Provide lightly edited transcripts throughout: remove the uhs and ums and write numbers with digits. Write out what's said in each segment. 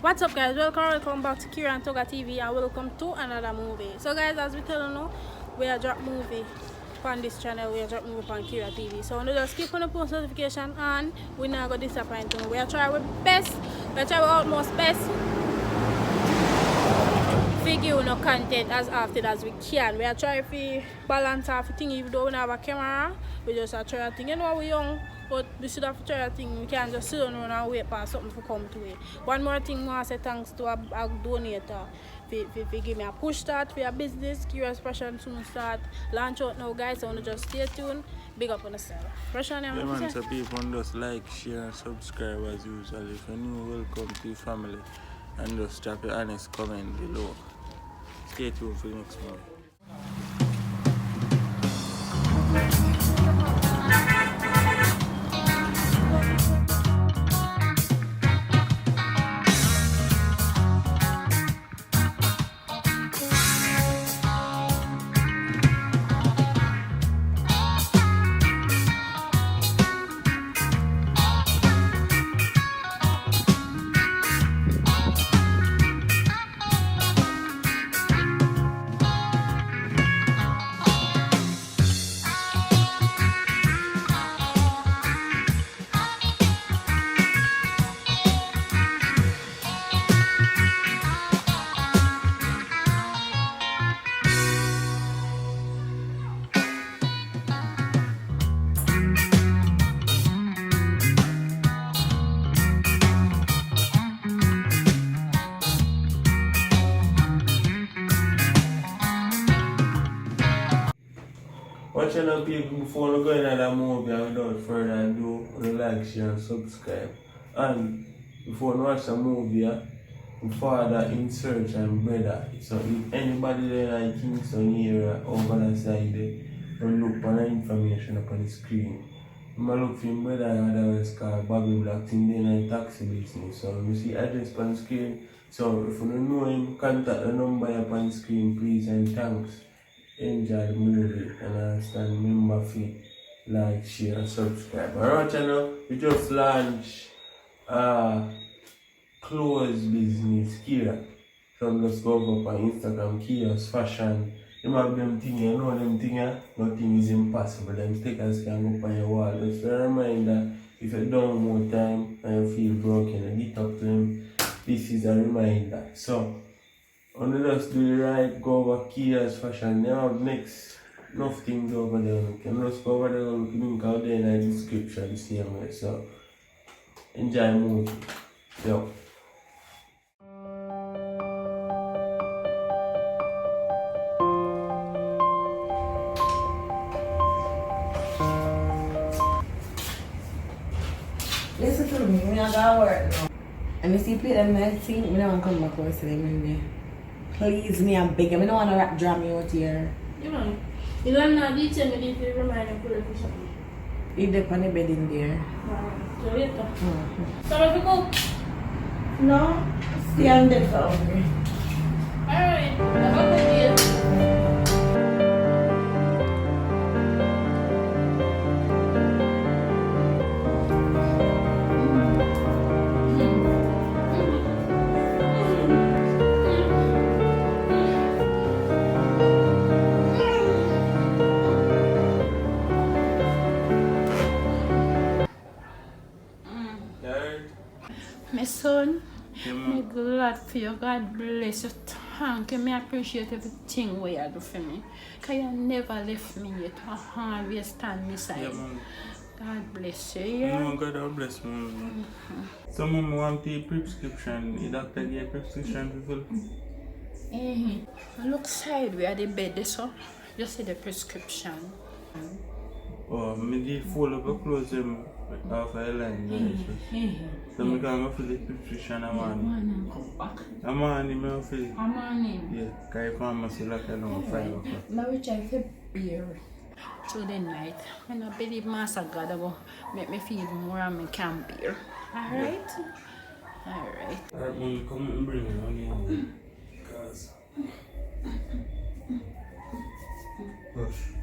What's up guys, welcome back to Kira and Toga TV and welcome to another movie. So guys, as we tell you now, we are drop movie on this channel, we are drop movie on Kira TV. So we just keep on the post notification and we not gonna disappoint you. We are trying our best, we are trying our utmost best figure no content as often as we can. We are trying to balance our thing even though we don't have a camera. We just are trying to think, you know we young. But we should have to try a thing. We can't just sit down and wait for something to come to it. One more thing, I say thanks to a donator for give me a push start for your business. Curious Fashion soon start. Launch out now, guys. So just stay tuned. Big up on yourself. Fashion, yeah, man, so people just like, share, and subscribe as usual. If you're new, welcome to your family. And just drop your honest comment below. Stay tuned for the next one. Watching up people before we go into that movie and without further ado, like, share and subscribe. And before we watch the movie, my father in search and brother. So if anybody there in Kingston area over the side there, look for the information up on the screen. I look for my brother and otherwise called Bobby Black in the taxi business. So you see address on the screen. So if you don't know him, contact the number up on the screen please and thanks. Enjoy the movie and understand, remember to like, share and subscribe. Alright channel, we just launched clothes business Kira. So just go up on Instagram, Kira's Fashion. You have them things, you know them things, nothing is impossible. Them stickers can go up on your wall. Just a reminder, if you don't more time and you feel broken and get up to them, this is a reminder. So when you just do it right, go over Kia's Fashion. They have next enough things over there. You can just go over there, look link out there in the description the same way. So enjoy the movie. Yo. Listen to me, I gotta work now. And you see people that think me don't come back over to them in there. Please me, I'm begging. I don't want to rap drum you out here. You know, you don't know detail me if you remind me for something. Eat up on the bed in there. So later. Mm-hmm. So if you cook? No? See, I'm dead for hungry. Alright, have a good day. My son, I'm glad for you. God bless you. Thank you. I appreciate everything what you do for me. Because you never left me yet. You always stand beside me. God bless you. Yeah? No, God bless me. Some of them want the prescription. The doctor gave prescription people. Look sideways at the bed, so you see the prescription. Oh, I did fold up the clothes them off a line. So I can go for the prescription a morning. A morning, I feel it. A morning? Yeah, because if I'm still like around 5 o'clock. Now we try to bear through the night. When I believe Master God will make me feel more and I can bear. Alright? Alright. Alright, Mom, come and bring it on here. Because... Hush.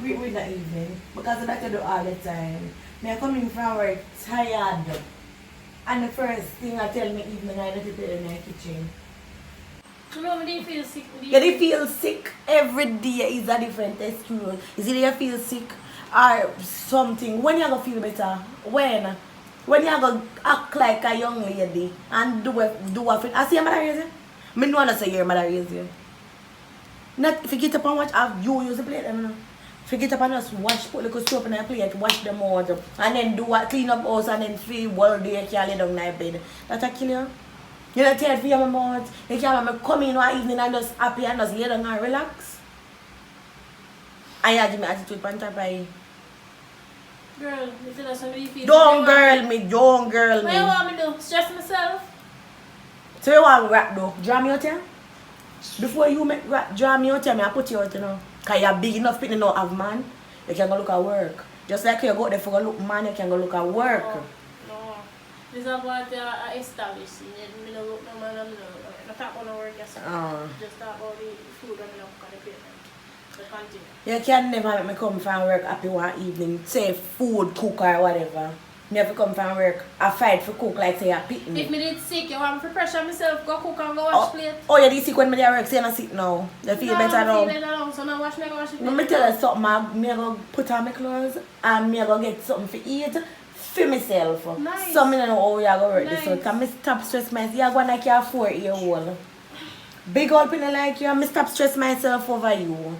great with the evening because that's what I do all the time. I come in from work tired. And the first thing I tell me evening I need to prepare in my kitchen. You know, when they feel sick. Yeah, they feel sick every day is a different excuse. Is it you feel sick or something? When you gonna feel better? When? When you gonna act like a young lady and do a thing? I see your mother raise you? Me know not say your mother raise you. Not forget up and watch how you use the plate. Forget up and just wash, put little soap in the plate, wash them out, and then do what clean up house and then feel all day you can't lay down in the bed. That'll kill you. You're not tired for your mouth. You can't come in one evening and just happy and just lay down and relax. And you have my attitude on top of you. Girl, you tell us somebody feel. Don't girl me. What you want me to do? Stress myself? So you want rap though? Draw me out here? Before you make rap, draw me out here, I put you out, you know. Because you're big enough, people don't have man. You can go look at work. Just like you go there for go look man, you can go look at work. No. This is what I established. I don't look no man, I don't talk about no work yourself. Just talk about the food and the payment. The continue. You can never make me come from work happy one evening, say food, cook or whatever. Never come from work, I fight for cook like say a picnic. If me did sick, you want me to pressure myself, go cook and go wash plate. Oh, you did sick when me dey work, so you're not sick now. You feel better now? I feel better now, so now wash me, go wash the plate. Let me tell you something, I go put on my clothes and me go get something to eat for myself. Nice. So me don't know how you go work Nice. this out. Because me stop stress myself. You go like you're 4-year-old. Big old people like you and me stop stress myself over you.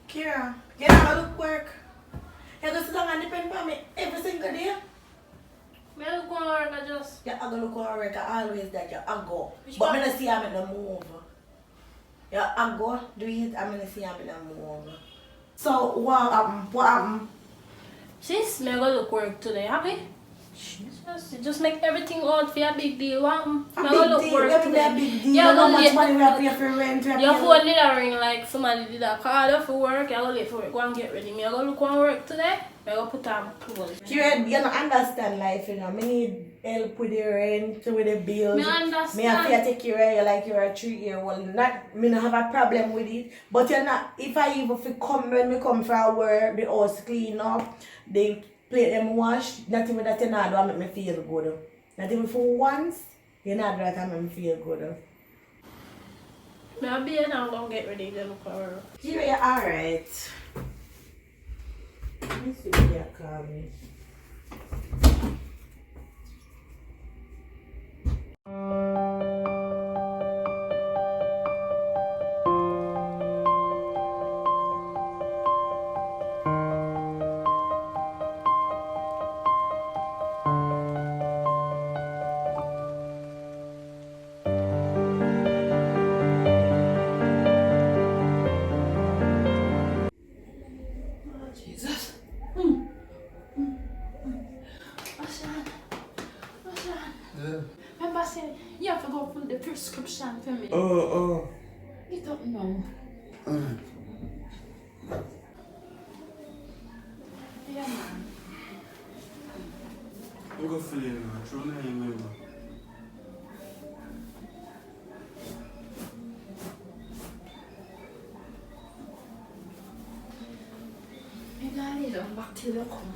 Kira, get out of work. You go sit down and depend on me every single day. Me look on work, I just. Yeah, I go look on work. I always that you I go. Which But one? I don't see I'm in the move. Yeah, I go do it. I'm gonna see I'm in the move. So what happened? What happened? Sis, me go look work today, happy? Just make everything out for a big deal. What? Me A go big look deal. work We have to be a today. big deal. Yeah, You know how go much late. money we have to pay for rent. Your phone did a ring like somebody did a call you for work. You go late for work. Go and get ready. Me I go look on work today. Me go put on clothes. Kira, you don't understand life, you know. Me need help with the rent, with the bills. Me understand. Me have to take care of you like you're a 3-year-old. Not, me not have a problem with it. But you're not, if I even feel come when me come from work, the house clean up, the plate them wash, not even that you not do make me feel good. Not even for once, you not do that make me feel good. Me I be now go get ready to look on work. Kira, you're alright. Let me see if you call me. Jesus. Yeah. Remember saying you have to go for the prescription for me. Oh. You don't know. Yeah, man. I'm going to fill in now. Truly, I remember. Maybe I need them back till you come.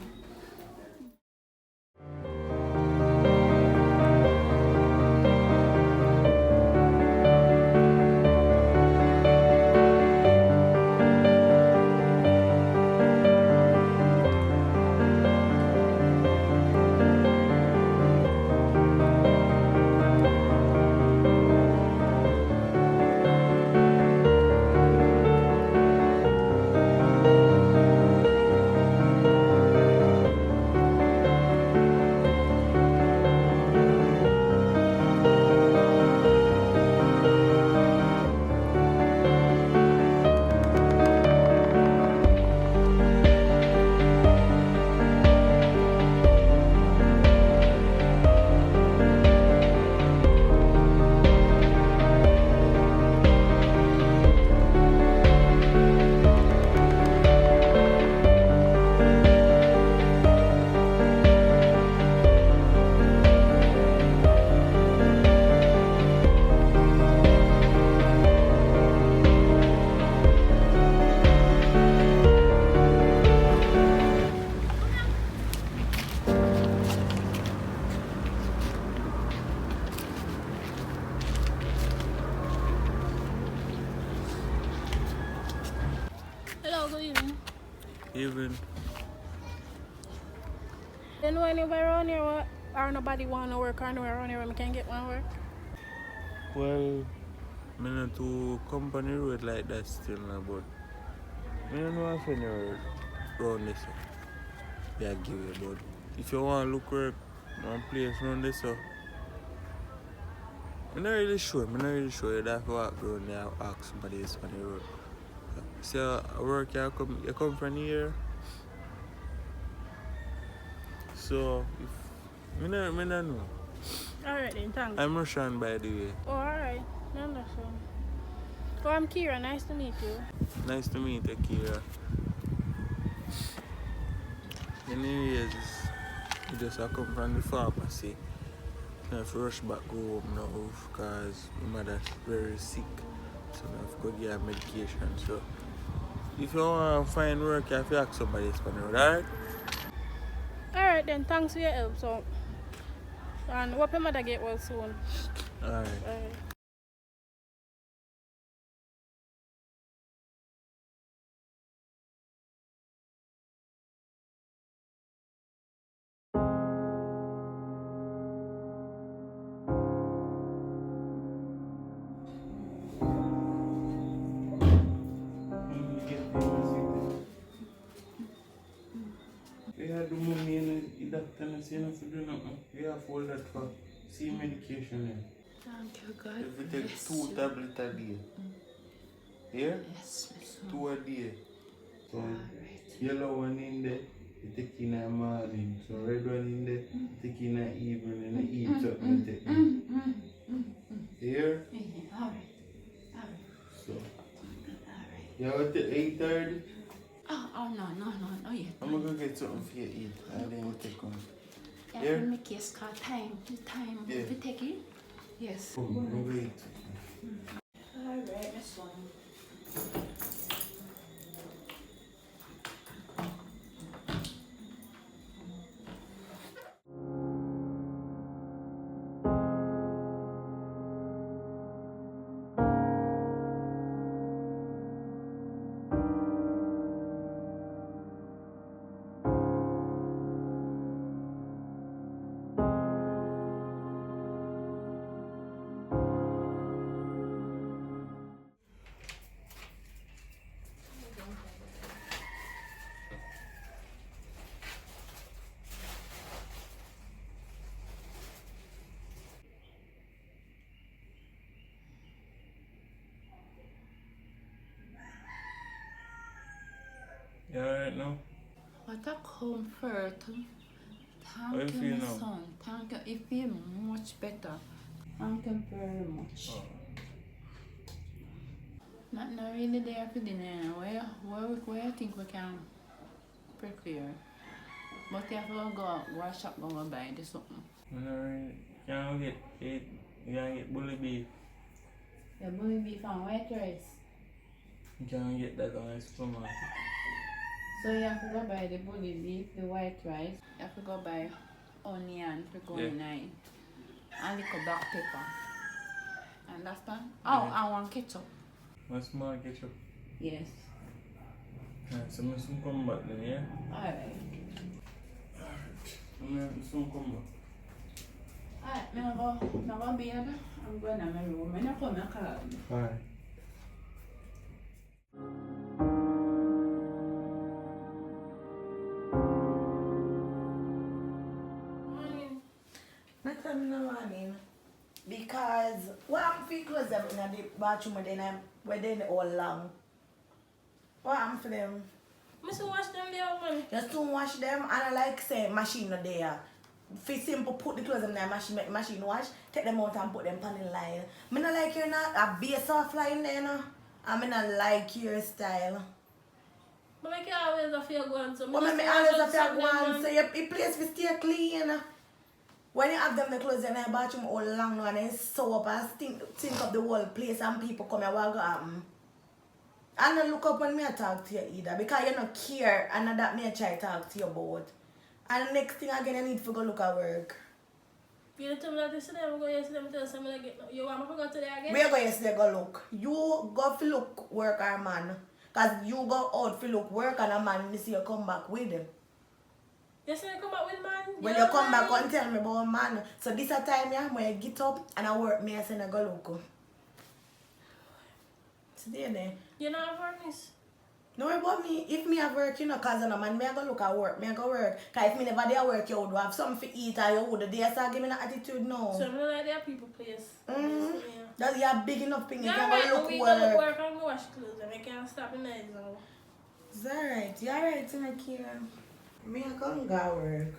You know anybody around here or nobody want to work or anywhere around here where we can get one work? Well, I'm not to company road like that still now, but I don't know if any road around this. Yeah, give you, but if you want to look work, one place around this, I'm not really sure. You have to walk around there and ask somebody else on the road. So, work you come from here. So, if I don't know. Alright then, thanks. I'm Russian, by the way. Oh, alright. No, no, so. Oh, I'm Kira. Nice to meet you. Nice to meet you, Kira. Anyways, you just come from the pharmacy. I have to rush back home now because my mother's very sick. So I have to go get her medication. So if you want to find work, you have to ask somebody else, alright? Alright then, thanks for your help. So, and hope your mother get well soon. Alright. Alright. We had the money and the doctor and say not to do nothing. We have all that for see medication. Thank you, God. If you take 2 tablets a day. Yeah? Yes, my son. 2 a day. So Alright. yellow one in there, you take in the morning. So red one in there, you take in the evening and you eat something. You take here. Yeah, alright. Alright. So Alright. you have to 8:30. Oh, no, yet. I'm gonna go get something for you to eat and then you take on. Yeah, Here? make your scar time. The time. Yeah. We take it? Yes. Come, I'm gonna eat. Alright, my son. You alright now? What a comfort. How you Thank you, feel my now? son. Thank you. It feels much better. Thank you very much. Oh. Not really there for dinner. Where you think we can prepare? But you have to go wash up and buy this something. Alright. Can't get it. You can't get bully beef. The bully beef and white rice. You can't get that on the supermarket. So you have to go buy the bully beef, the white rice. You have to go buy onion for going in. And little black pepper. Understand? Oh, Yeah. I want ketchup. One small ketchup. Yes. Alright, so I soon come back then, yeah? Alright. I soon come back. Alright, I'm going to be here. I'm going to my room. I'm not coming to call me. Alright. Not tell me no morning. Because what I'm feel close them in the bathroom where they all long. What I'm for them? Must wash them there, man. Just to wash them and I like say machine not there. For simple put the clothes in the machine, make the machine wash, take them out and put them on the line. Me not like you're not a base off line there no. And me not like your style. But I can always have your go so But me always have to go on so your place will stay clean. When you have them the clothes in the bathroom all long now and then sew up and think up the whole place and people come here what go happen. And not look up when me I talk to you either because you don't care and that me I try to talk to you about. And the next thing again you need to go look at work. You tell me that yesterday, I'm going yesterday, I'm telling you want me to go today again? Where you go yesterday go look? You go for look work or man. Because you go out for look work and a man, me see you come back with him. You say you come back with man? When you come back and tell me about man. So this a time yeah, when I get up and I work me, I say I go look. Today there. You know what miss? No about me. If me have work, you know, cause no man, me I go look at work. Me I go work. Cause if me never there work, you would have something to eat or you would there start give me that attitude now. So I'm not like that people place. Mm-hmm. Yeah. That's your big enough thing. You Yeah, can right. go look We work. go look work and go wash clothes and I can't stop in there now. It's alright. You're alright, Kira. Me I come go work.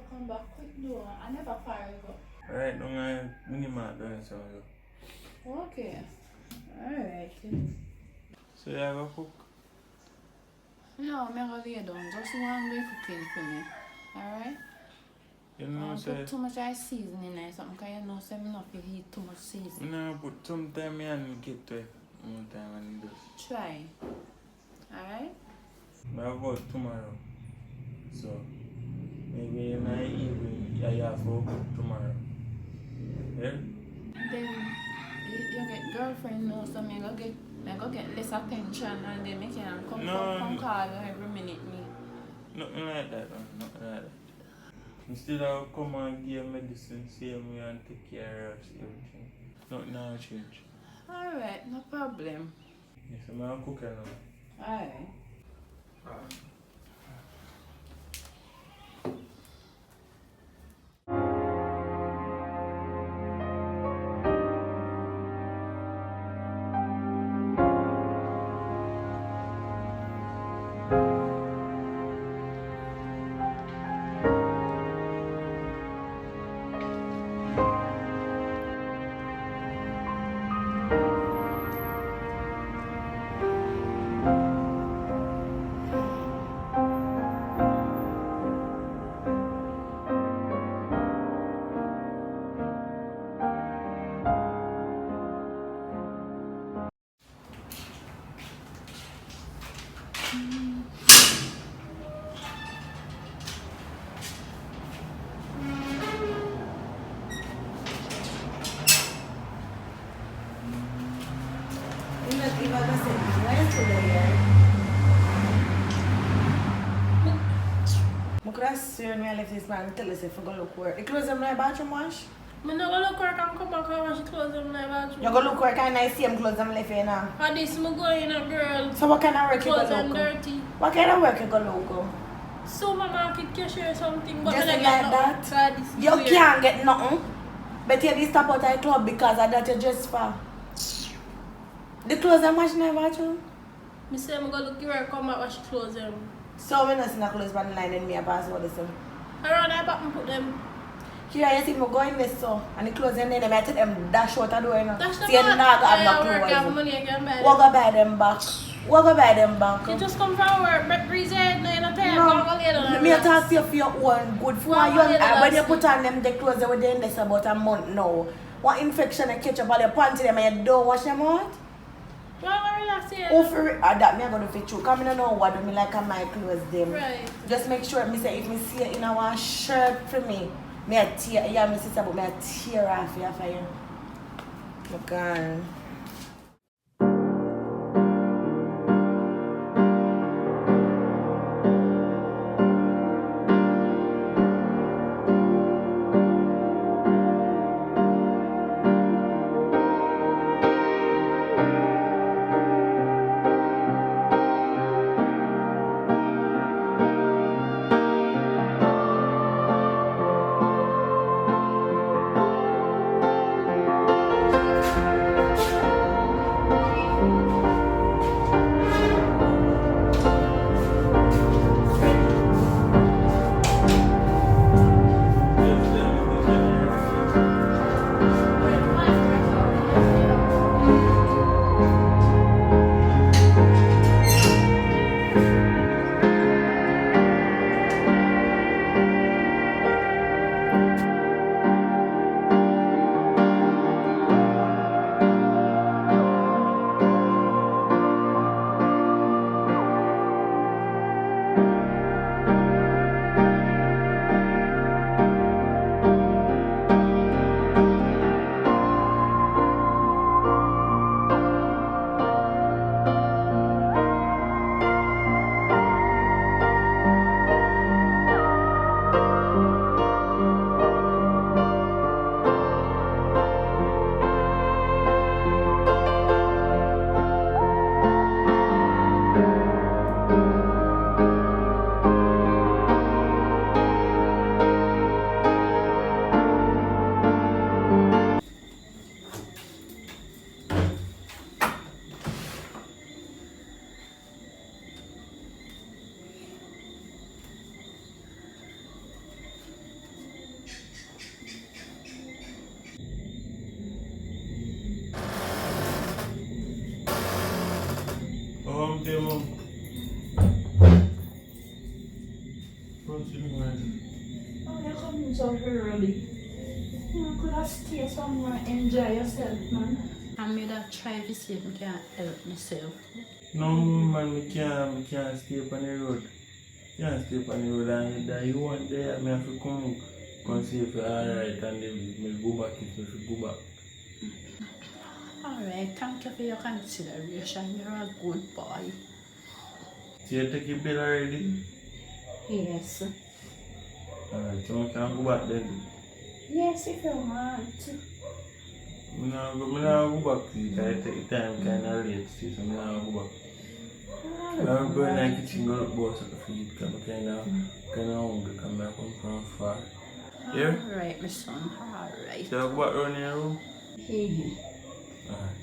Come back quick door. I never fire go. Alright, don't I minimal doing so. Okay. Alright. So you have a cook? No, I'm gonna lay down. Just one way cooking for me. Alright? You know, say, put too much ice seasoning in there something because you know say me not feel eat too much seasoning. no, but sometime me and get to it. One time and just. Try. Alright? I'll go tomorrow. So maybe in the evening I have to cook tomorrow. Yeah? Then you get girlfriend now, so me go get less attention and then me can come call you every minute me. Nothing like that, nothing like that. Instead of come and give medicine, same way and take care of everything. Nothing will change. Alright, no problem. Yes, I'm cooking now. Alright. I could have sworn I left this man and tell us if I go look work. You close them like bathroom wash? I no go look work and come back and wash the clothes in my bathroom. You go look work and I see him clothes them left here now. And this me going a girl. So what kind of work you Clothes go them look? dirty. What kind of work you go look? So my market cashier or something, but Just I like get that? nothing. This You weird. can't get nothing. But you stop out of the club because of that you just for. The clothes them wash in the bathroom? Me say I'm gonna look work, come back wash the clothes them. So when I see the clothes on the line and me a pass all this. Around that back and put them. Here you see me going this so and the clothes them then I take them dash out the door you know. That's the See you part. not have I no work, I have clothes. money, I can buy What them. go buy them back? What go buy them back? You just come from work, but breeze head, no, you're not tired. Go go lay down and Me relax. talk to you for your own good for Go you. go lay down When and you put sleep. on them the clothes they were there in this about a month now. What infection and catch up all your panty them and you don't wash them out? Go go relax here. Oh, for that me I gonna fit you. Come in know what do me like on my clothes them. Right. Just make sure me say if me see you in our shirt for me I tear yeah me sister but me I tear off here for you. Okay. come so early. You could have stayed somewhere and enjoy yourself, man. I'm gonna try to see if I can help myself. No man, we can't stay on the road. Can't stay on the road and that you want there, I have to come see if you're alright and then we go back if we go back. Alright, thank you for your consideration. You're a good boy. So you take your bill already? Yes. Alright, so we can go back then. Yes, if you want. I'm not go back because I take the time kind of late, so I'm not go back. I'm going to the kitchen, go to the boss at the feed because I'm kind of hungry because I come from far. Yeah? Alright, my son. Alright. So I go back around your room? Alright.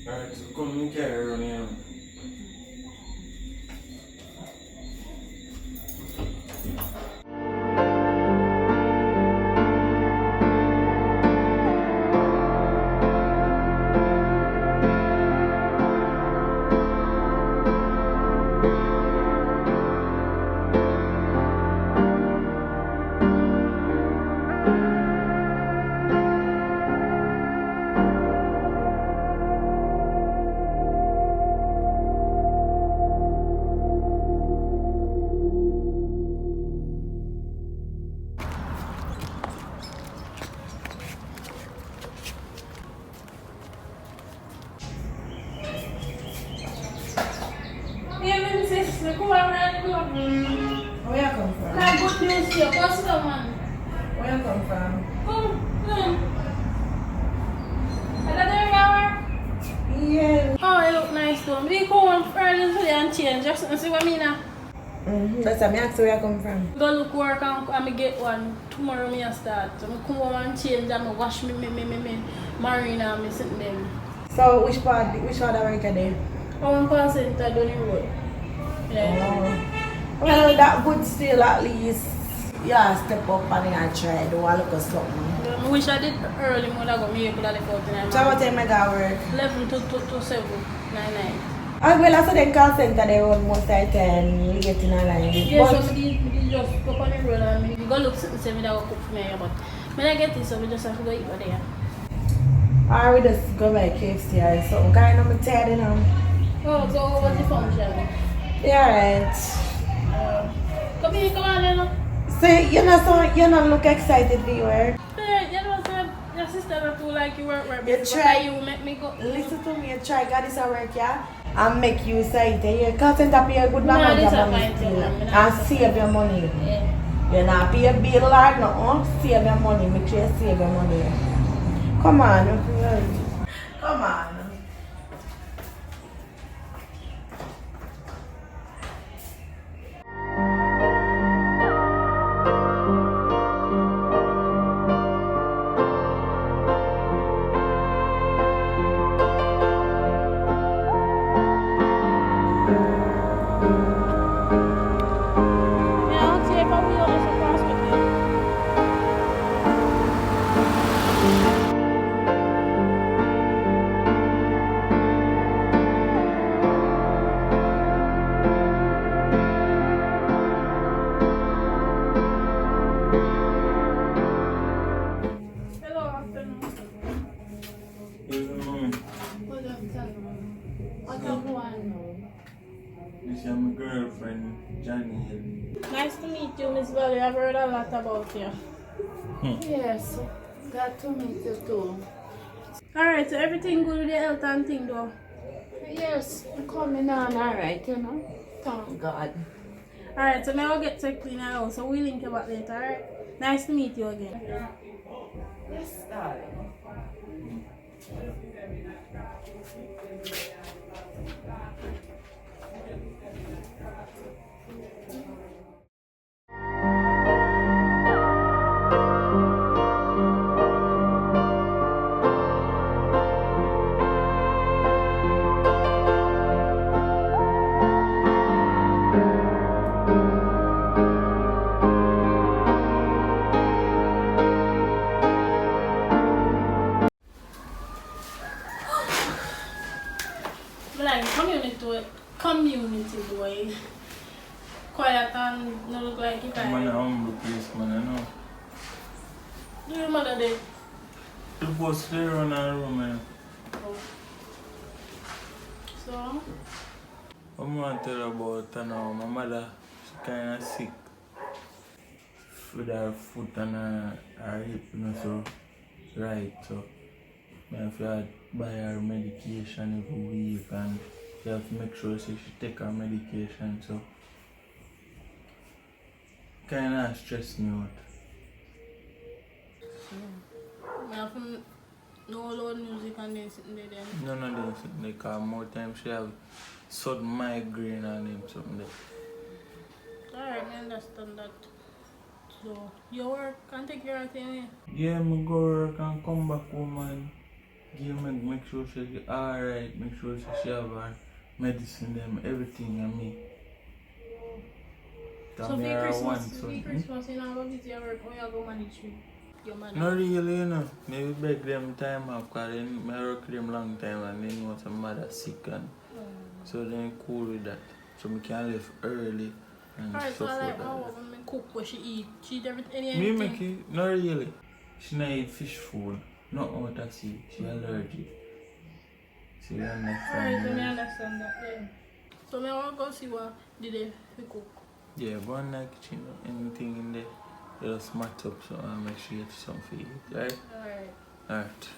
Alright, so come and carry around your room. Where you come from? Like good news here. What's the man? Where you come from? Come. Is that the ring Yeah. Oh, it look nice though. We come early today and change. Just see what I mean now. That's why I asked where you come from. Go look work and I get one. Tomorrow me start. So I come home and change and I wash me marina and me sitting them. So which part of America there? I want call center down the road. Yeah. Well, that good still at least. Yeah, step up and I try. Do I look at something? I wish I did early when I got me able to live out in So what time I got work? 11 to 7, 9. Well, I saw the call center they run most of the time. We get in a line. Yeah, But so we just go on the road and we go look and say me that will cook for me. But when I get this, so we just have to go eat over there. or we just go by KFC or something. Kind of tired, you know. Oh, so what was the function? Yeah, right. Come here, come on, you know. So you not look excited for your work. You know, so your sister don't feel like you work You before try. you make me go. Listen to me, you try got this at work, yeah? And make you excited. You call center pay a good No, amount this of a money fine still. thing, I'm not And disappointed. save your money. Yeah. You not pay a bill or nothing. Save your money. Make sure you save your money. Come on. Come on. Yeah, I'll see if I will also cross with you. Hello, afternoon. Good afternoon. What do you want now? This is my girlfriend, Johnny. Nice to meet you, Miss Valley. I've heard a lot about you. Yes, glad to meet you too. Alright, so everything good with your health and thing though? Yes, I'm coming on alright, you know. Thank God. Alright, so now I'll get to clean our house, so we'll link you back later, alright? Nice to meet you again. Yes, darling. Like community boy. Quiet and not look like it. I'm an humble place, man, I know. Do your mother there? The boss they run a room, man. Oh. So? I'm going to tell you about now. My mother, she kind of sick with her foot and her hip, you know, so right. So I have to buy her medication every week and you have to make sure she take her medication. So kind of stress me out. I have no loud music and then sitting there then. None of them sitting there because more time she have sudden migraine and them something there. Alright, I understand that. So, you work and take care of things. Yeah, I go work and come back home and make sure she's alright, make sure she have her medicine, them, everything and me. So for Christmas, you know, go visit your work, how you go manage with your mother? Not really, you know. Maybe beg them time off because then I work with them long time and then once my mother sick and so then cool with that. So I can leave early and Alright, so stuff I like like how that. women cook what she eat. She eat everything, Me anything. make it, not really. She not eat fish food, not out of sea. She allergic. So you Alright, understand? so I understand that then. So I want to go see what did they cook. Yeah, go in the kitchen, anything in there. Just match up so I'll make sure you get something for you, right? Alright. Alright.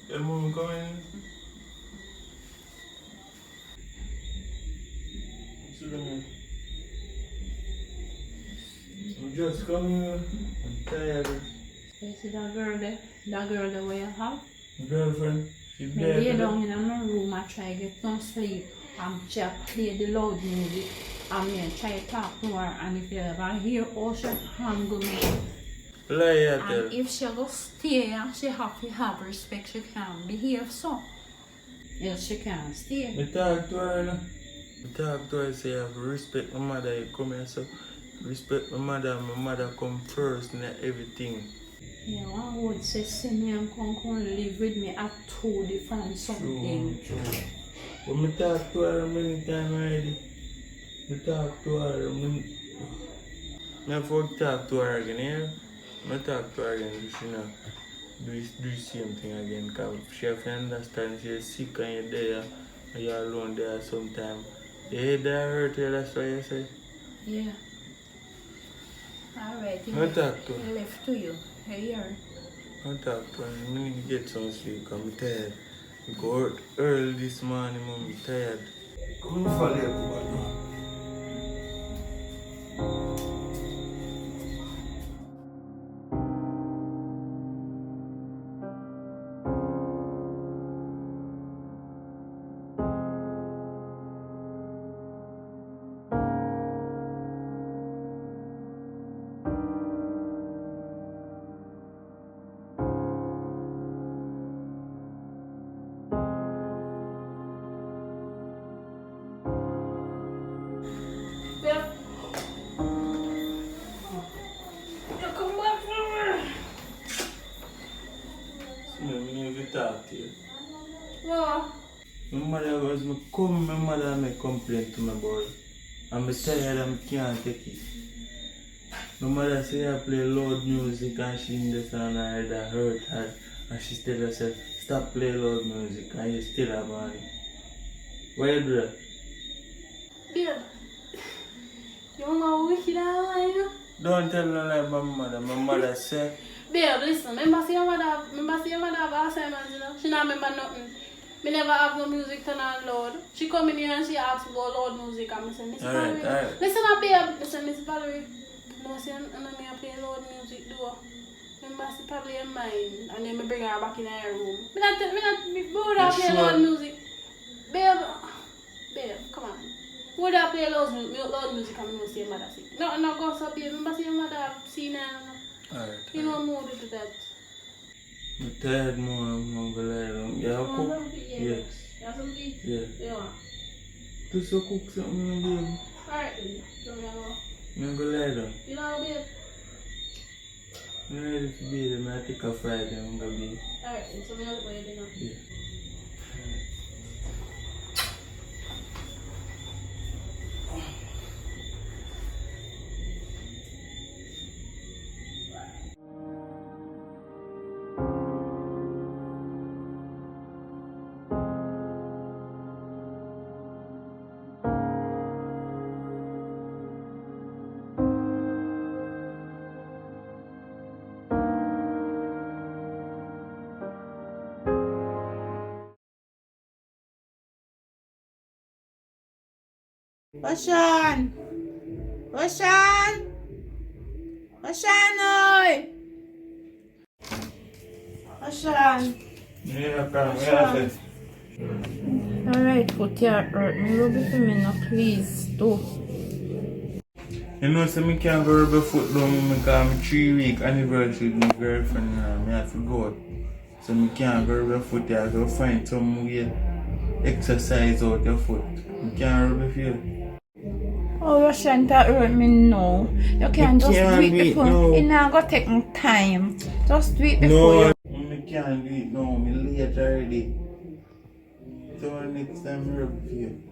Hey, mom, come in. Sit down here. I'm just coming here. I'm tired. You see that girl there? That girl there where you have? Girlfriend, she Me there. lay down in my room and try to get some sleep and she play the loud music and me try to talk to her and if you ever hear how she handle me Lie, I and tell. if she go stay and she have to have respect she can behave so. Else she can't stay. I talk to her, you know. I talk to her, say I have to respect my mother. You come here, so respect my mother come first in everything. Yeah, one would say see me and come live with me at 2 different something. True. But I talk to her many times already. I talk to her. I have to talk to her again, yeah? I talk to her again, you know. Do the same thing again, because she have to understand she's sick and you're there, and you're alone there sometimes. Your head that hurt you, that's what you say? Yeah. Alright, I talk to her. left to you. Here. I talk to her. I need to get some sleep because I'm tired. I go work early this morning, I'm tired. Come and follow you, Yeah. You come back from where? I need to talk to you. What? My mother was me come, my mother make complaint to my boy. I'm tired and I can't take it. My mother say I play loud music and she in the sound and that hurt her. And she tell herself, stop playing loud music and you still have money. Why you do that? Babe. You know wicked and lying. Don't tell no lie about my mother. My mother say, Babe, listen, remember see your mother have Alzheimer's, you know? She not remember nothing. Me never have no music turn on loud. She come in here and she asks about loud music and I say, Miss Alright, Valerie. alright. Listen up, babe. I say, Miss Valerie, no No, see, and then I play loud music though. Remember, she probably in mine, and then I bring her back in her room. Me would I play loud music? Babe, come on. Would I play loud music and me see your mother sick? No, no, go so babe. Remember, see your mother seen her. Alright. You know, more to do that. I'm tired more, I'm going to lie down. You have cook? Yes. You have something? Yeah. Yeah. Just to cook something, baby. Alright then. So me go. I'm going to lie down. You know, babe? I'm ready to be there, I take a Friday, I'm going to be. Alright then. So me go to dinner. Yeah. Oshan! Oshan! Oshan! Oshan! Yeah, come. Alright, foot your hurt me. Rub it for me now, please. Do. You know, so I can't go rub a foot down because I'm 3-week anniversary with my girlfriend now. I have to go out. So I can't go rub a foot there. I go find some way exercise out your foot. I can't rub a foot. Oh, you shan't hurt me now. You can't just do it before. No. It's not going to take time. Just do it before No, you. I can't do it now. I'm late already. So next time I rub a foot.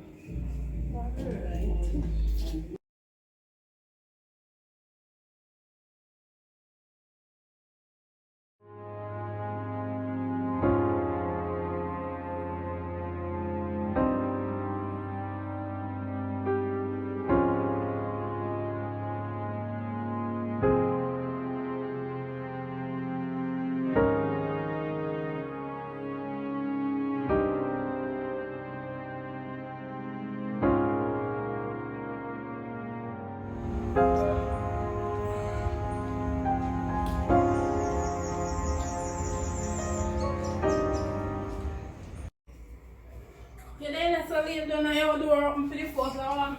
You then let's leave down your door open for the first one.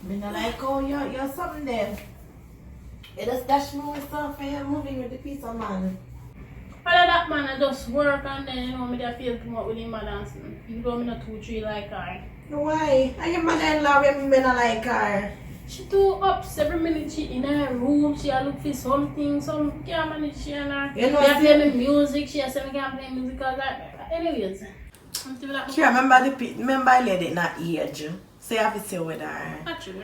Me not like how you're something there. You just dash me with stuff and you're moving with the piece of man. All of that man I just work and then you know me I feel come up with him and dancing. Even though me not 2-3 like her. Why? And your mother-in-law when me not like her. She too ups every minute she in her room, she a look for something, some can't manage she and her. You know me a play me music, she a say me can't play music because anyways. Sure, remember I lady in that age. So you have to stay with her. Actually,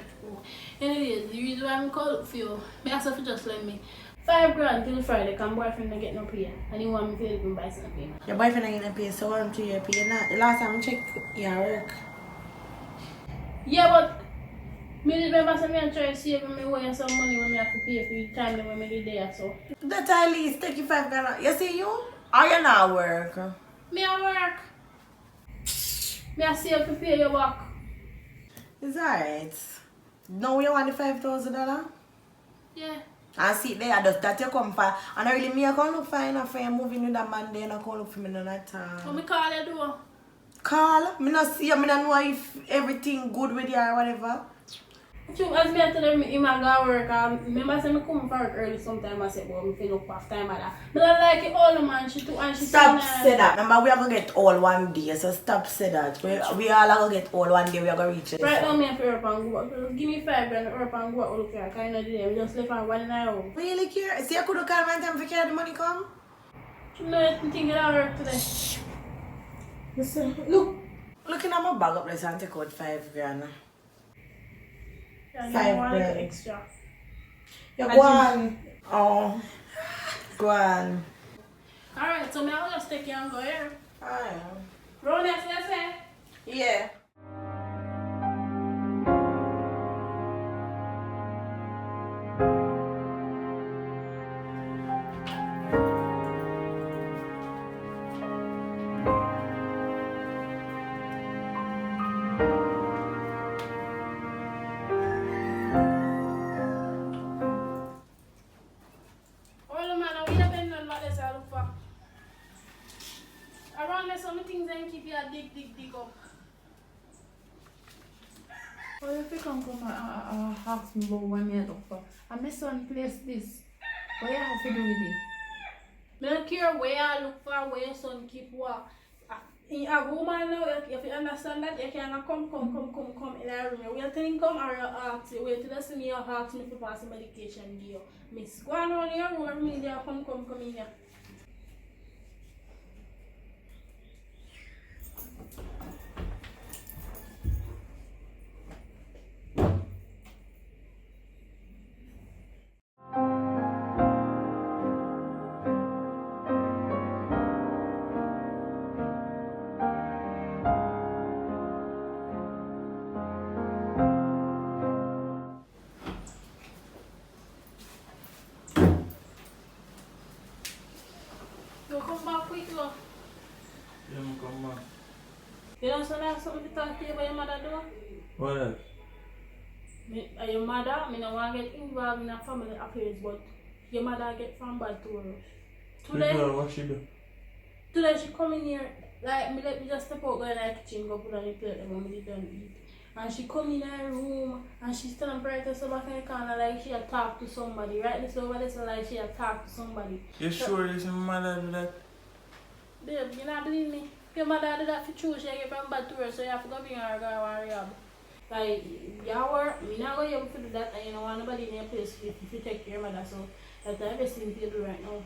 anyways, the reason why I'm called for you, me ask her to just lend me $5,000 till Friday because my boyfriend don't get no pay. And he want me to help him buy something. Your boyfriend ain't gonna pay, so want to you pay not. The last time I checked your work. Yeah, but me remember some me try to save me away some money when me have to pay for the time when me there so. That at least take you $5,000. You see you? Or you not work? Me a work. Me a save to pay your back. It's alright. Now you want the $5,000? Yeah. And see there, just that you come for. And I really me I can't look for enough for you moving with that man there and I can't look for me none at all. So me call you do. Call? Me not see you, me not know if everything good with you or whatever. True, as me I tell him, him a go work, remember say me come for work early sometime I say, but me feel up after time of that. But I like it all man, she too and she Stop say that. Remember we are gonna get all one day, so stop say that. We all are gonna get all one day, we are gonna reach it. Right now me have to work and go out. Give me $5,000 work and go out look here, kind of day. We just left and one in our home. Really care? See I could have called my time to carry the money come? You know you think it'll work today? Listen, looking at my bag up there and take out $5,000. Yeah, $5 you want grand. extra. You go on. Oh, go on. Alright, so now I'll just take you and go here. Alright. Roll next, let's say. Yeah. dig up. Well, if you come ask me about what me look for, and my son place this, what you have to do with it? I don't care where I look for, where your son keep work. In a woman now, if you understand that, you can come in a room. You tell him come or you ask you, wait till you see me, you ask me to pass the medication to you. Miss, go on in your room, me there, come in here. You come back quick, though. Yeah, I'm come back. You don't say that something to talk to you about your mother, though? What that? Your mother, I don't want to get involved in a family affairs, but your mother get from bad to worse. What she do? Today she come in here, like me let me just step out go in the kitchen, go put on the plate and we didn't eat. And she come in her room and she stand right to back in the corner like she had talk to somebody. Right this over this like she had talk to somebody. You sure this your mother do that? Babe, you not believe me? Your mother did that for true, she get from bad to her, so you have to go bring her and go and rehab. Like, you work, me not going to be able to do that and you don't want nobody in your place if you take care of your mother, so that's the best thing you do right now.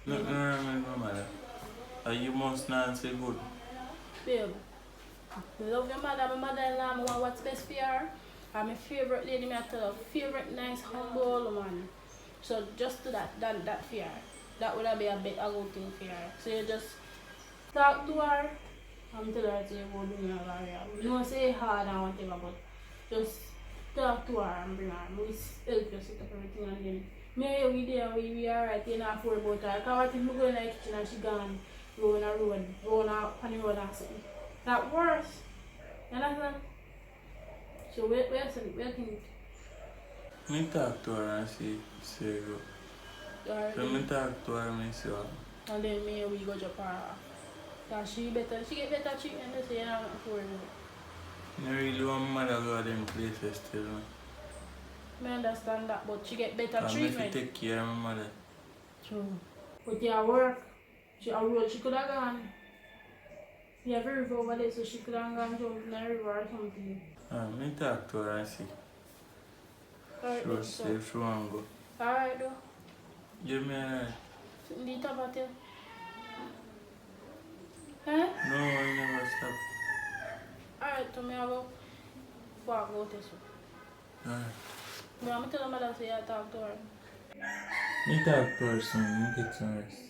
Nothing wrong with my mother. You must not say good. Babe, I love your mother, my mother-in-law, I want what's best for her. And my favorite lady, me I tell her, favorite nice, humble woman. So just do that for her. That would be a better good thing for her. So you just talk to her and tell her to go do your career. You don't say hard and whatever, but just talk to her and bring her. We help you set up everything and then me we there, we alright, you don't have to worry about her. Because what if we go in the kitchen and she gone, going on the road and something. That worse. You understand? So wait think. Me talk to her and say you. So me talk to her and say what? And then me we go jump her off. Cause she get better treatment, so you don't have to worry about it. I really want my mother go to them places still. I understand that, but she get better I treatment. to take care of my mother. True. But yeah, work. She could have gone. We have a river over there, so she could have gone jump in a river or something. Me talk to her and see. Alright, Sure, see if she want to go. Alright though. Give me a Need to about it. Eh? No, I never stop. Alright, so me I go walk out this way. Alright. But I'm tell my mother say I talk to her. Me talk to her soon, me get some rest.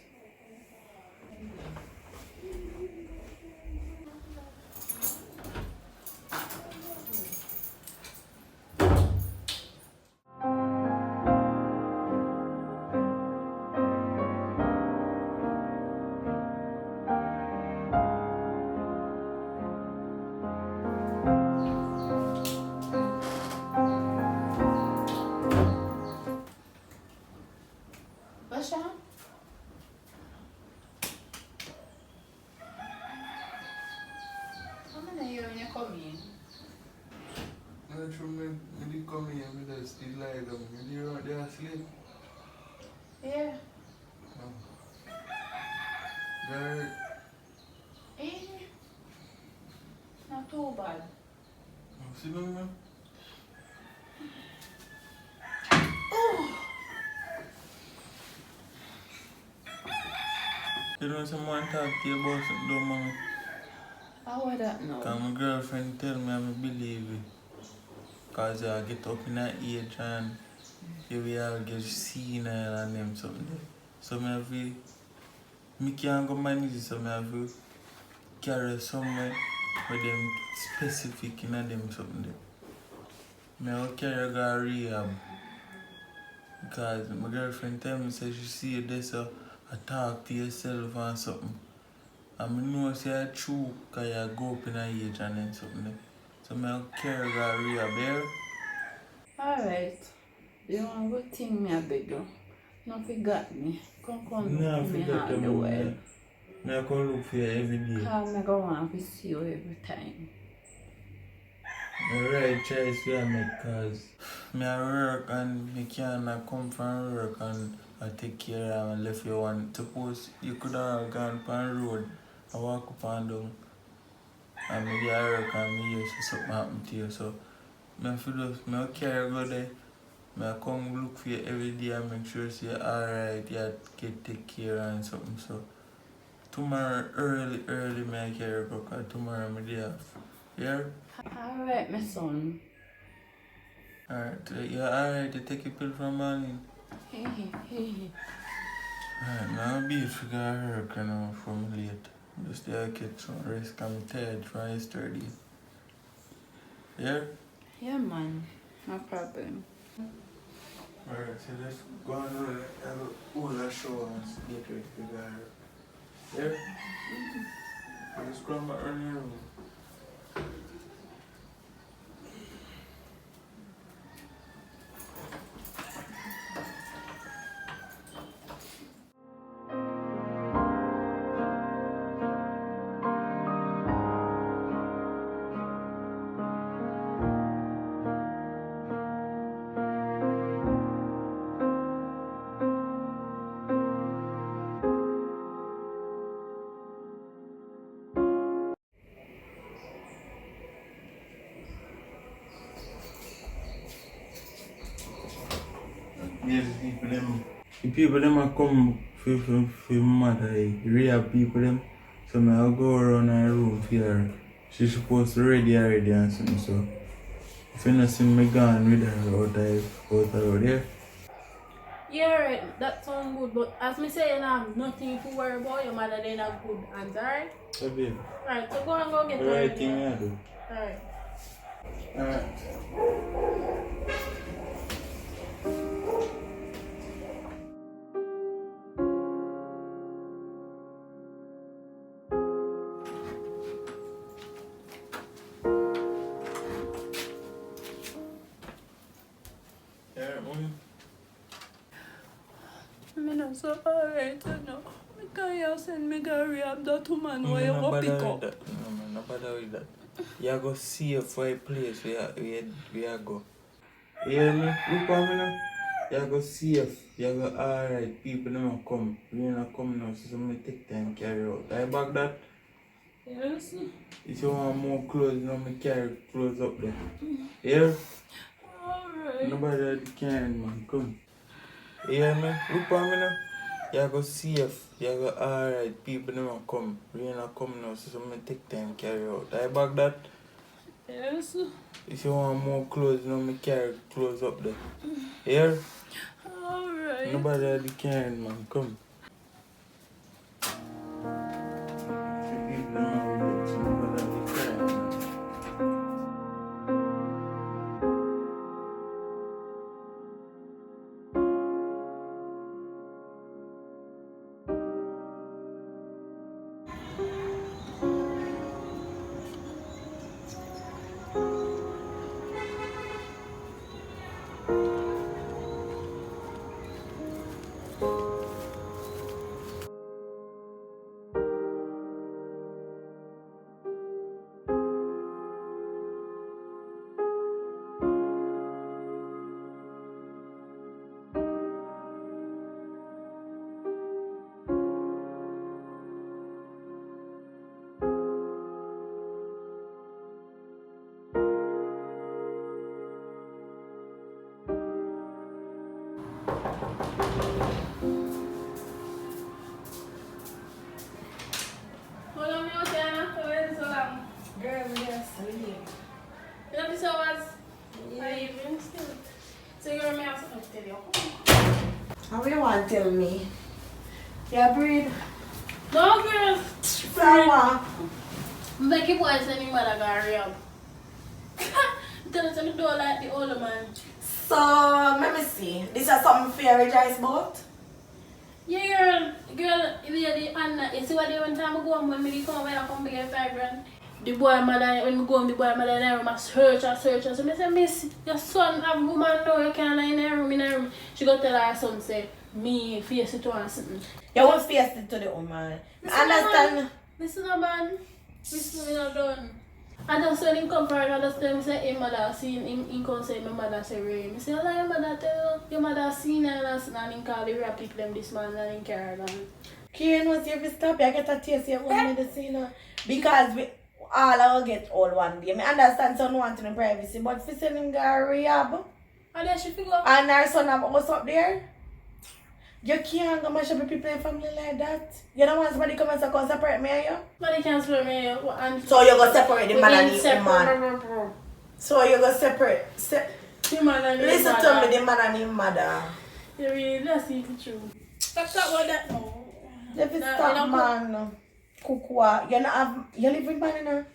Basha? How many years when you come in? I'm sure me did come here, me just did lie down. Me did out there asleep. Yeah. No. There, Eh? Not too bad. see me, man? You know someone talk to you about something, don't man? How was that now? Because my girlfriend tell me I believe it. Because I get up in that age and you all get senile and them something. So I can't go manage it, so I have to carry somewhere with them specific in them something. I have to carry go rehab. Because my girlfriend tell me say she see you there so I talk to yourself and something. And I know say it's true because you go up in a age and then something. So I have to carry go rehab there. Alright. You want good thing me I beg you. Don't forget me. Come No, look for me forget all them, the while. man. I come look for you every day. I go want to see you every time. The right choice we I make cause I work and I can't come from work and I take care of and left you one. Suppose you could have gone on the road and walk up and down and I get work and I hear something happen to you. So I feel just I carry go there. I come look for you every day and make sure you're alright, you get take care and something. So tomorrow early I carry go because tomorrow I'm day off. Yeah? Alright, my son. Alright, you're alright to take a pill from morning. Hey. Alright, now I'll be if you got work from late. Just there get some rest, I'm tired from yesterday. Yeah? Yeah, man. No problem. Alright, so let's go on over. I'll hold a show and get ready if you got work. Yeah? Let's go on my early room. Yeah, the people them are come for mother, real people them. So I'll go around her room for her. She's supposed to ready already and something, so if you not see me gone with her out there. Yeah, right, that sounds good, but as me say, you have nothing to worry about. Your mother then have good hands, alright? So babe, Alright, so go and go get the her. right thing I do. Alright. Alright. I'm not so alright, you know. Because you send me go rehab that woman where you go pick up. No man, no bother with that. You go see her for a place where you go. You hear me? Look at me now. You go see her. You go alright. People don't come. We don't come now, so I'm take time carry out. I back that. Yes. If you want more clothes, you know me carry clothes up there. Here? Alright. Nobody can man. Come. You hear me? Look at me now. You go safe. You go alright. People don't come. We don't come now, so I'm take time carry out. I back that. Yes. If you want more clothes, you know me carry clothes up there. Here? Alright. Nobody can man. Come. Hold on, me out there, Anna. Why is it so long? Girl, we are sleep. You know this hours? Yeah. Even still. So you're me have something to tell you. How you want to tell me? Yeah, breathe. No, girl. Sour. Make your boy send him mother go real. Tell us to do like the older man. So, let me see. This is something for you rejoice about? Yeah, girl, you see what they one time ago when me come over and come get 5 grand. The boy mother, when me go home, the boy mother in the room, I search. So I say, miss, your son have woman now, you can't in the room. She go tell her son, say, me face it on something. You won't face it to the woman. Understand? Listen, man. Listen, me not done. I just when him come for it, I just tell him say him mother seen him come say my mother say rain. I say, "Hello, your mother tell you, your mother seen her and him call the rap people them this man and him carry on." Karen was here to stop you. I get a taste of your own medicine. Because we all will get old one day. I understand son wanting in privacy, but if you send him to rehab, And then she figure and our son have us up there, you can't go mash up people in family like that. You don't want somebody come and say, come separate me and you? Somebody cancel me and So you go separate the man and the separate woman. So you go separate. the man and the Listen mother. to me, the man and the mother. You really let's see the truth. Talk about that now. If it's Nah, stop you don't man, cook you not have, you live with man in.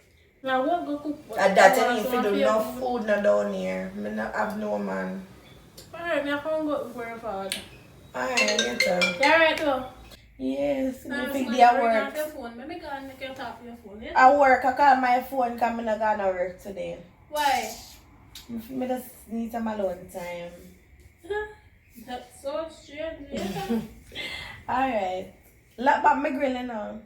Now what go cook? And that you need to do no food no down here. I not have no man. Alright, me I can't go work hard. Alright, you tell. You alright though? Yes, Now if it somebody day bring work. off your phone. Maybe go and make you talk to your phone. Yeah? I work, I call my phone because I'm not gonna work today. Why? I just need some alone time. That's so strange. Yeah. Alright. Lock back my grill now.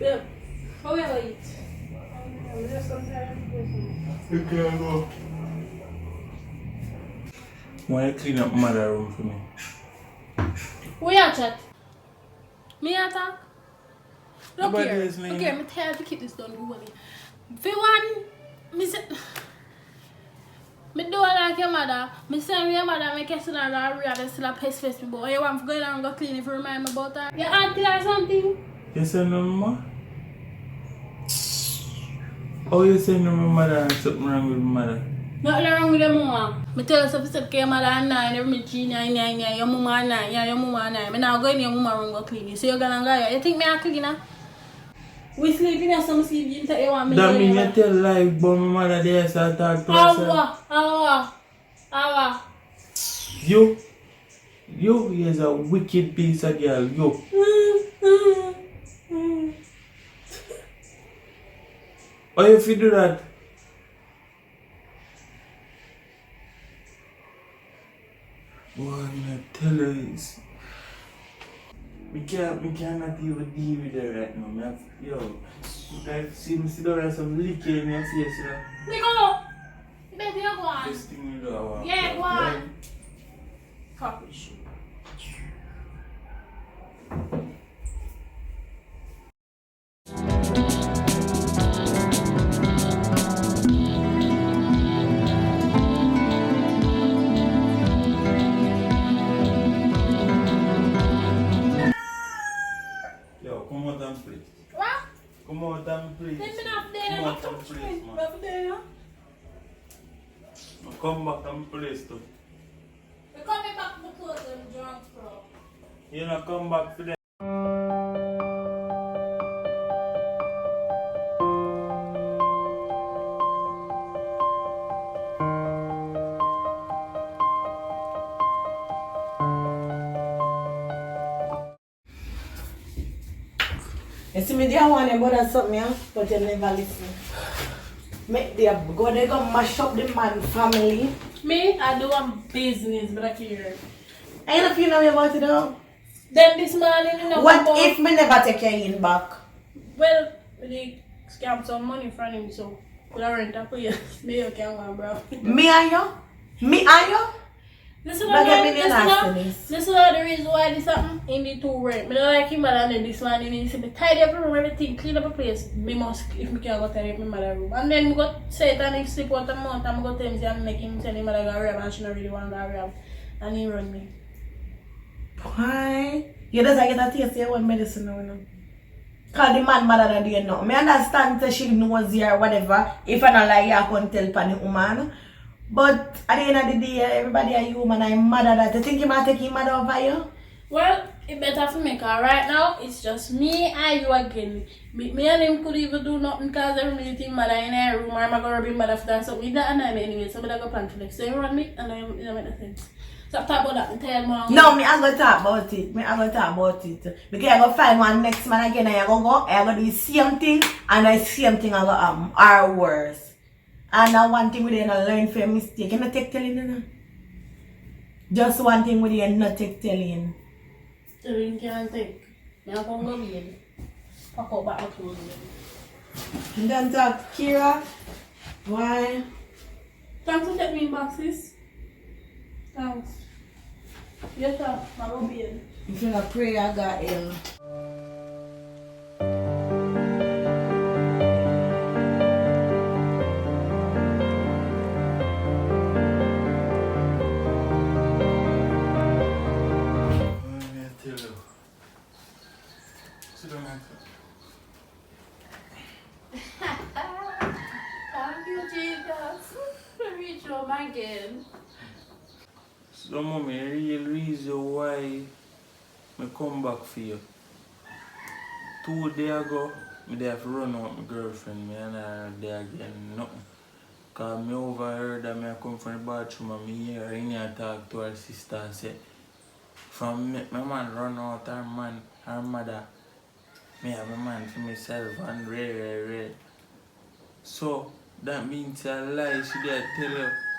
Yeah. How will I eat? I'm just sometimes. You can go. Why you clean up mother room for me? Who you chat? Me attack? Look Nobody here. listening. Okay, I'm tell you to keep this done really. For one, me say, me do like your mother. Me send your mother make you sit down and read still a pace face me, but you want to go down and go clean if you remind me about her. Your auntie or something? You say no more? Oh, you say no more mother and something wrong with mother? Nothing wrong with your mama. Me tell you something say your mother and nine, every me 3, 9, 9, your mama and 9, yeah, your mama and 9. Me now go in your mama room go clean it. So you're gonna go here. You think me a cleaner? We sleeping here, some sleep, you think you want me to That mean you tell lie about my mother there, so I talk to herself. Awa. You is a wicked piece of girl, you. Why if you do that? Boy, I tell you, we cannot even deal with her right now. Me have, yo, you guys see me sit down and some lick in your face, you know. Nico! You better go on. This thing you do, I want. Yeah, go on. Copy shoe. Yo, come out and play. What? Come out and play. Let me not there. Come out and play, man. Not there. Come back and play stuff. We're coming back to the clothes and drunk, bro. You know, come back to them. see me there one about something, yeah? But you never listen. Make them go, they go mash up the man family. Me, I do a business, but I care. I don't feel no about it though. Then this morning, you know. What if me never take your in back? Well, they scam some money from him, so we don't rent a place. Me, you can go, bro. Me and you? Me and you? This is But get me the nastiness. this is the reason why this happened in the two rent. I don't like him, and then this one, he said, tidy up the room, everything, clean up the place. Me must, if me can go tidy up my mother's room. And then we got say that if sleep out a month, I'm going to tell him, and make him tell him that I got rap, and she don't really want to go rap. And he run me. Why? You just get a taste of one medicine now, you know. Cause the man mother than you know. Me understand that she knows you or whatever. If I don't like you, I can tell pan the woman. But at the end of the day, everybody a human. I'm mad at that. You think you might take him mad over you? Well, it better for me, cause right now, it's just me and you again. Me and him could even do nothing because every minute him mother in a room or I'm going to be mother for that. So we don't annoy me anyway, so we don't go plan for next. So you run me and I don't make no sense. Stop talking about that and tell me. No, me I'm gonna talk about it. Because I go find one next man again and I go do the same thing and the same thing I go or worse. And now one thing we didn't learn from mistake. You not take telling you know? Just one thing we didn't not take telling. So you can't take. I'm going to go bed. Pack up back my clothes. And then talk Kira. Why? Thanks for taking me in boxes. Thanks. Yes, sir. I'm going to bed. If you not pray, I got ill. Thank you, Jesus. Reach home again. So, mommy, the real reason why I come back for you. 2 days ago, I have to run out my girlfriend, and I there again, nothing. Because I overheard that I come from the bathroom and I hear her talk to her sister and say, from my man run out her mother, me have a man for myself and rare. So, that means a lie she did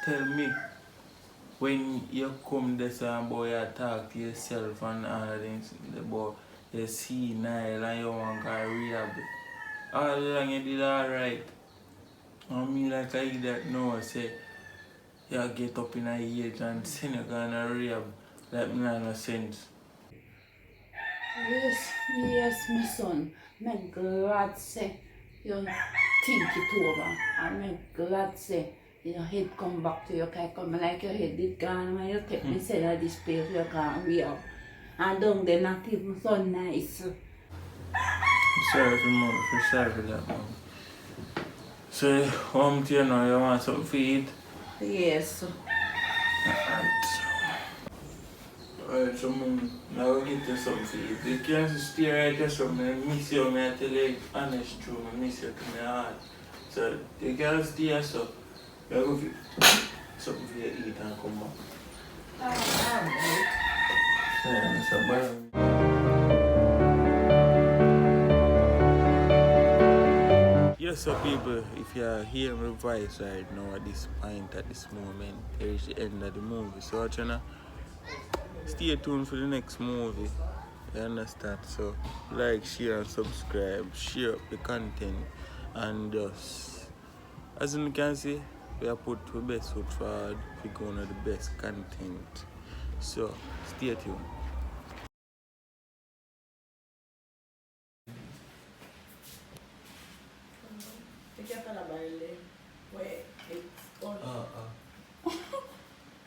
tell me. When you come this boy you talk to yourself and all things about you see Nile and you want to rehab. All along you did alright. And me like I that know say you get up in a age and say you gonna rehab. That makes no sense. Yes, my son. I'm glad say you think it over. And I'm glad say your head come back to your car. Come like your head did gone when you take me say that this place you can't rehab. And down there not even so nice. Sorry for that, mom. So, home to you now, you want something to eat? Yes. Alright, so mom, now I'll get you something to eat. You can't stay right there, so I miss you, I tell you honest truth, I miss you to my heart. So, you can't stay here, so you'll go get something for you to eat and come back. Yeah, so bye. Yes, so people, if you are hearing my voice right now at this point, at this moment, there is the end of the movie. So, stay tuned for the next movie. You understand? So, like, share, and subscribe, share up the content, and just, as you can see, we have put the best foot forward for going to the best content. So, stay tuned. Be careful about it. Wait, it's on.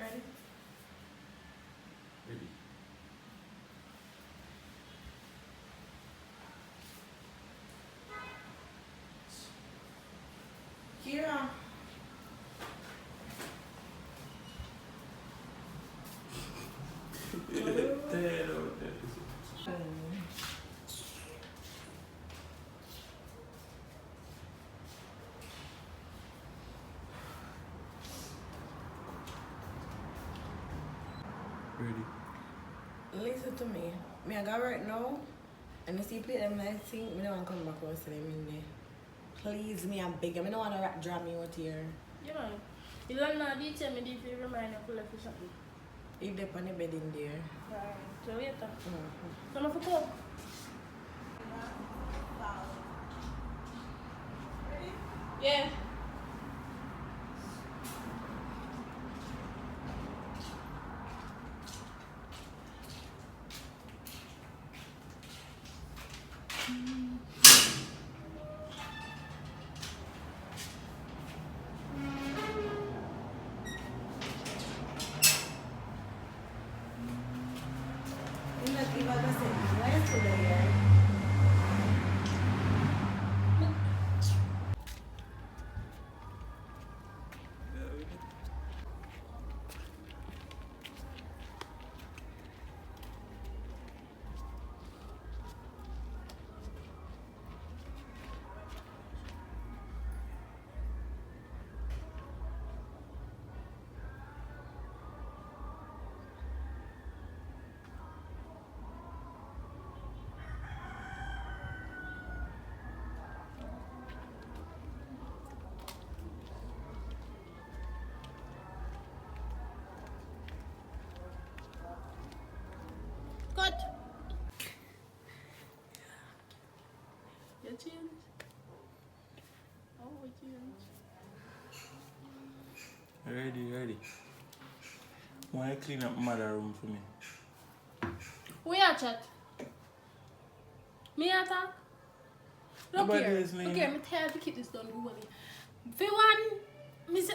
Ready? Ready. Kira. Ready. Listen to me. Me I got right now. And you see play them I think me don't want to come back or see them in there. Please me and beg you. I don't want to drop me out here. You know, you don't know the tell me if you remind you of something. If they're on the bed in there. Right. So later. Mm-hmm. So I'm going to go. Yeah. You not give us a second. Why is it there? Cut. You change? Oh, we change. Ready. Why you clean up mother room for me? We are chat. Me attack. Look Nobody here. is me. Okay, I'm tired to keep this done. Go away. For one, me say,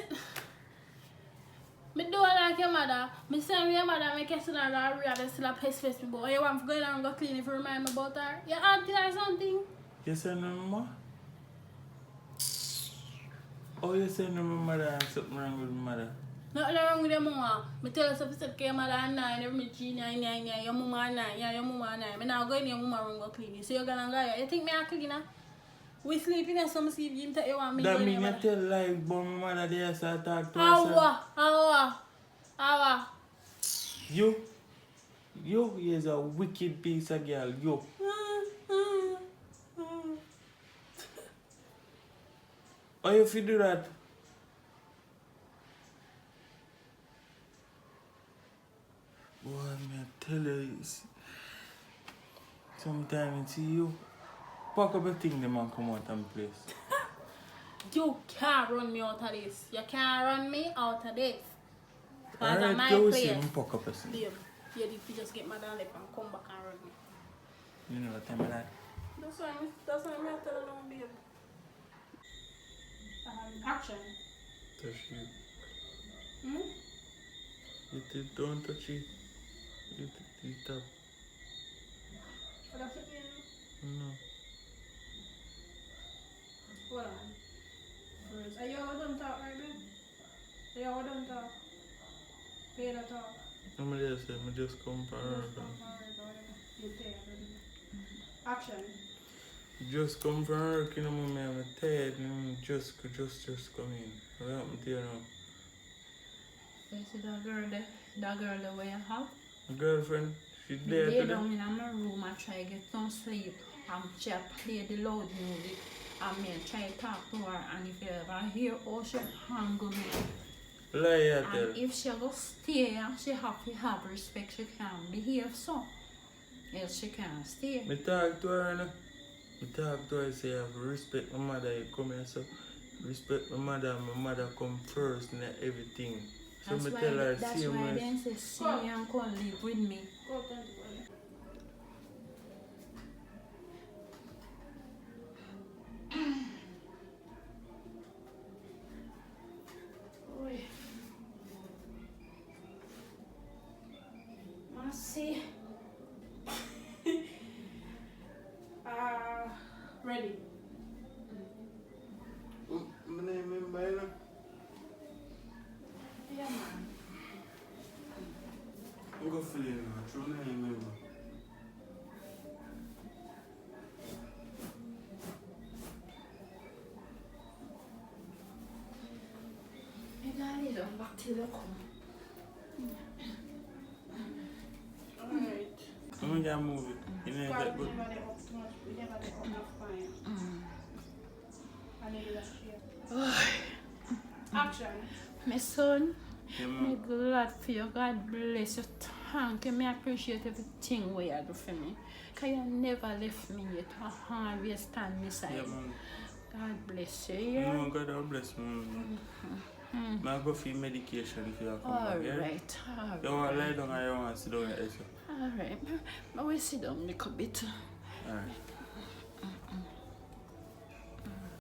me do like your mother. Me send your mother. Me catch her and I read still a face me. But you want to go down and go clean if you remind me about her. Your auntie or something. You send no more? Oh, you send no mother and something wrong with mother? Nothing wrong with your mama. Me tell her something said your mother and nine, every me 3, 9, 9, 9, your mama and 9, yeah, your mama and 9. Me now go in your mama room go clean it. So you're gonna go here. You think me a cleaner? We sleep in some sleep you take you want me That go in mean your you mother. tell like about my mother there so I talk to her. Awa. You is a wicked piece of girl, you. How you feel do that? Boy, me tell you, sometimes see you pack up a thing them and come out and place. You can't run me out of this. You can't run me out of this. Because Alright, of my you place. see me pack up a thing. Babe, you need to just get my dad left and come back and run me. You know what time of that? That's why I'm telling you, babe. Action. Touch you. Hmm? Don't touch it. You tap. What else you No. Hold on. First, are you all done talk right, babe? Are you all done talk? Pay the talk. I'm just come for her. You pay. Action. Just come for her, you know, I'm tired. Just come in. What happened to you now? You see that girl there? That girl there where you have? Girlfriend, she's Me there lay today. down in my room and try to get some sleep. And she play the loud music. And me try to talk to her. And if you ever hear how she hang me. Lie, I tell. And if she go stay and she have to have respect, she can behave so. Else she can't stay. Me talk to her, no? Me talk to her, say I have to respect my mother. You come here, so respect my mother. My mother come first in everything. So That's me why, tell her, that's same why way. then say, see and come live with me. Go, thank you, Oi. Mercy. Ready. My name is Byron. Yeah, man. I'm going to feel it now. True name, remember. I gotta lay down back till you come. Alright. I'm we can move it. You know, Because that we good. never dey up too much, we never dey up enough fine. And then that share. Action. My son, Yeah, me man. glad for you. God bless you. Thank you. Me appreciate everything what you do for me. Because you never left me yet. You always stand beside Yeah, me. man. God bless you. Yeah? No, God will bless me. I go for medication if you come back. Yeah? Alright. You want to lie down or you want to sit down at Alright. I will sit down a little bit. Alright.